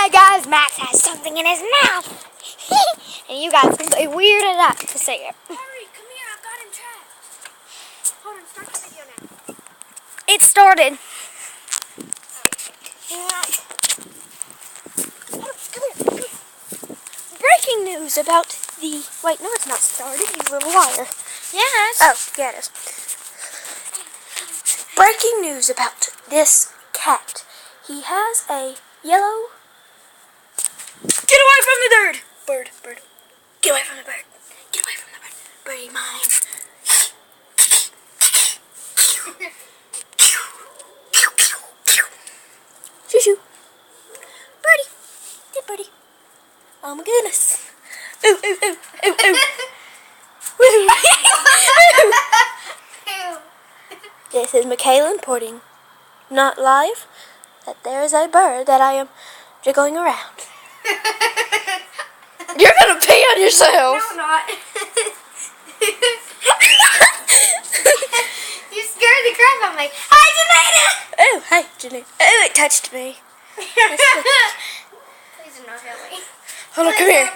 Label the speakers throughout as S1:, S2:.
S1: Hi guys, Max has something in his mouth. And you guys can be weirded out to see it.
S2: Hurry, come here, I've got him trapped. Hold on, start the video now.
S1: It started. Come here. Breaking news about the... Wait, no, it's not started, you little liar.
S2: Yes.
S1: Oh, yeah, it is. Breaking news about this cat. He has a yellow... Get away from the bird! Bird. Get away from the bird. Get away from the bird. Birdie mine. Shoo shoo. Birdie. Get birdie. Oh my goodness. Ooh, ooh, ooh, ooh, ooh. Woo. This is Michaela reporting, not live, that there is a bird that I am jiggling around. You're gonna pee on yourself.
S2: No, I'm not. You scared the crap out of me. Hi, Janita!
S1: Oh, hi, Janine. Oh, it touched me.
S2: Please do not help me.
S1: Hold on, come here.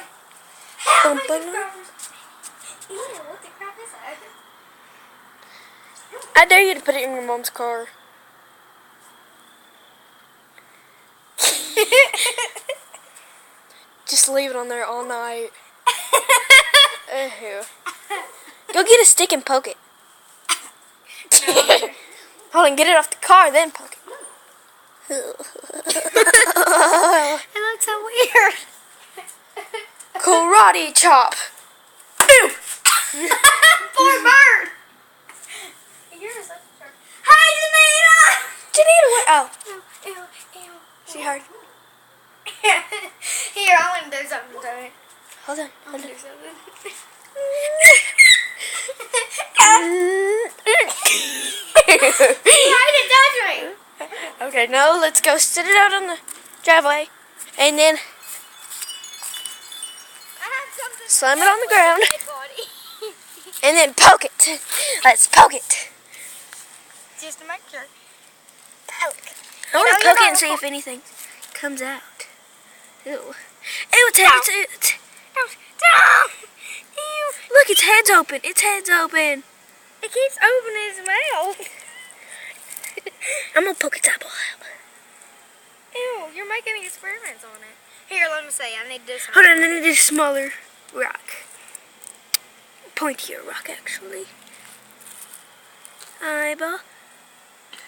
S2: Help me,
S1: Bum, bum.
S2: Ew, what the crap is that?
S1: I dare you to put it in your mom's car. Just leave it on there all night. Ew. Go get a stick and poke it. Hold on, get it off the car, then poke it.
S2: It looks so weird.
S1: Karate chop. Ew.
S2: Poor bird. You're such a jerk. Hi,
S1: Janita, what? Oh,
S2: Janita! Ew.
S1: she heard.
S2: Here, I want to do something to it.
S1: Hold on.
S2: I want to do something. Why did it touch me?
S1: Okay, now let's go sit it out on the driveway, and then
S2: I have something
S1: slam it on the ground,
S2: dead body.
S1: and then poke it. Let's poke it.
S2: Just to make sure. Poke.
S1: I want to
S2: You know,
S1: poke it
S2: you're
S1: and see
S2: not-
S1: if anything comes out. Ew. Ew, its head.
S2: Ew.
S1: Look, its head's open. Its head's open.
S2: It keeps opening its mouth.
S1: I'm gonna poke its eyeball out.
S2: Ew, you're making experiments on it. Here, let me see. I need to do something.
S1: Hold on, I need a smaller rock. Pointier rock, actually. Eyeball.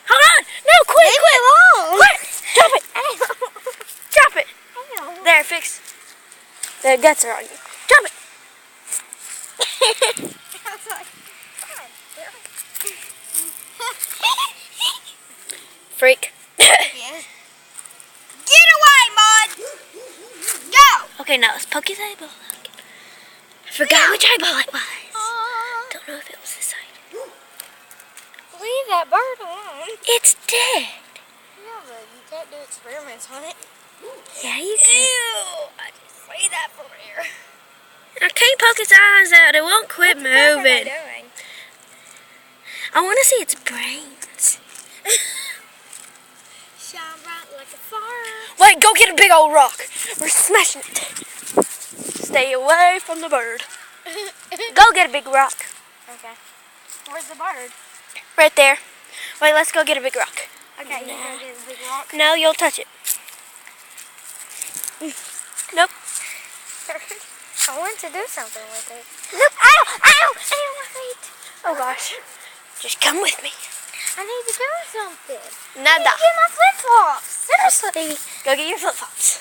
S1: Hold on! No, quick!
S2: Leave it alone.
S1: Quick! Drop it! Drop it!
S2: Ew.
S1: There, fix. The guts are on you. Drop it!
S2: I was like, God,
S1: Freak.
S2: yes. Get away, bud! Go!
S1: Okay, now let's poke his eyeball out. I forgot which eyeball it was. Don't know if it was this side.
S2: Leave that bird alone.
S1: It's dead.
S2: Yeah, but you can't do experiments on it.
S1: Yeah, you can.
S2: Ew! I just see that from here.
S1: I can't poke its eyes out. It won't quit
S2: What am I
S1: moving.
S2: doing?
S1: I want to see its brains.
S2: Shine bright like a fire.
S1: Wait, go get a big old rock. We're smashing it. Stay away from the bird. Go get a big rock.
S2: Okay. Where's the bird?
S1: Right there. Wait, let's go get a big rock.
S2: Okay, you gonna get a big rock?
S1: No, you'll touch it. Nope.
S2: I want to do something with it.
S1: Nope.
S2: Ow! Ow! Ow, my feet!
S1: Oh gosh. Just come with me.
S2: I need to do something. I
S1: Nada.
S2: need to get my flip-flops.
S1: Seriously. Go get your flip-flops.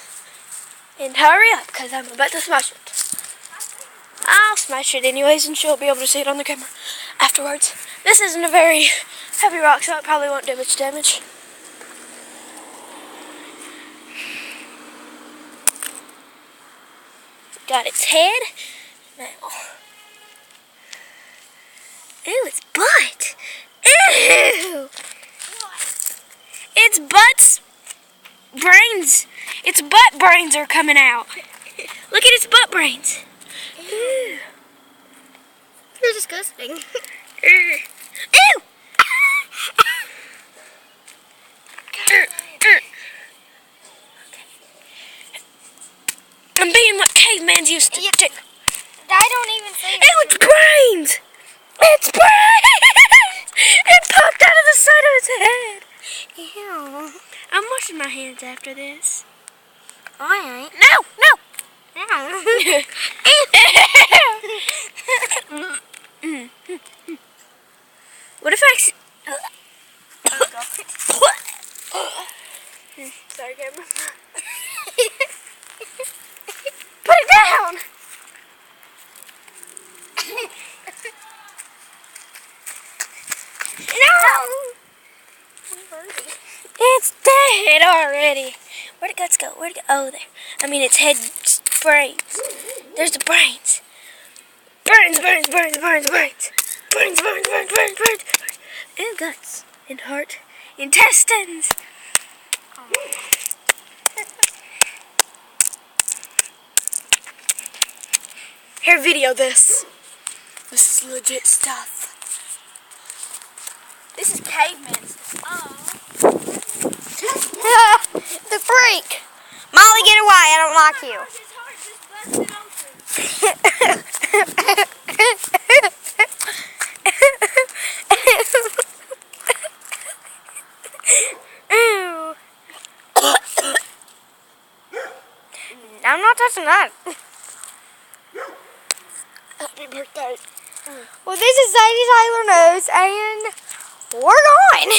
S1: And hurry up, because I'm about to smash it. I'll smash it anyways, and she'll be able to see it on the camera afterwards. This isn't a very heavy rock, so it probably won't do much damage. Got its head. Now. Ew, its butt. Ew. Its butt's brains. Its butt brains are coming out. Look at its butt brains. Ew.
S2: You're disgusting.
S1: Ew. I'm being what cavemans used to do.
S2: I don't even say it.
S1: It's brains! It's brains! It popped out of the side of its head.
S2: Ew.
S1: I'm washing my hands after this.
S2: I ain't.
S1: No! No! What if I... Sorry, camera. Put it down! No! It's dead already. Where'd the guts go? Where'd it go? Oh, there. I mean, its head brains. There's the brains. Brains, brains, brains, brains, brains. Brains, brains, brains, brains, brains. And guts. And heart. Intestines. Here, video this. This is legit stuff. This is caveman stuff.
S2: Ah, the freak. Molly, get away. I don't like you. Ew. I'm not touching that.
S1: Happy birthday.
S2: Well, this is Sadie Taylor Knows, and we're gone.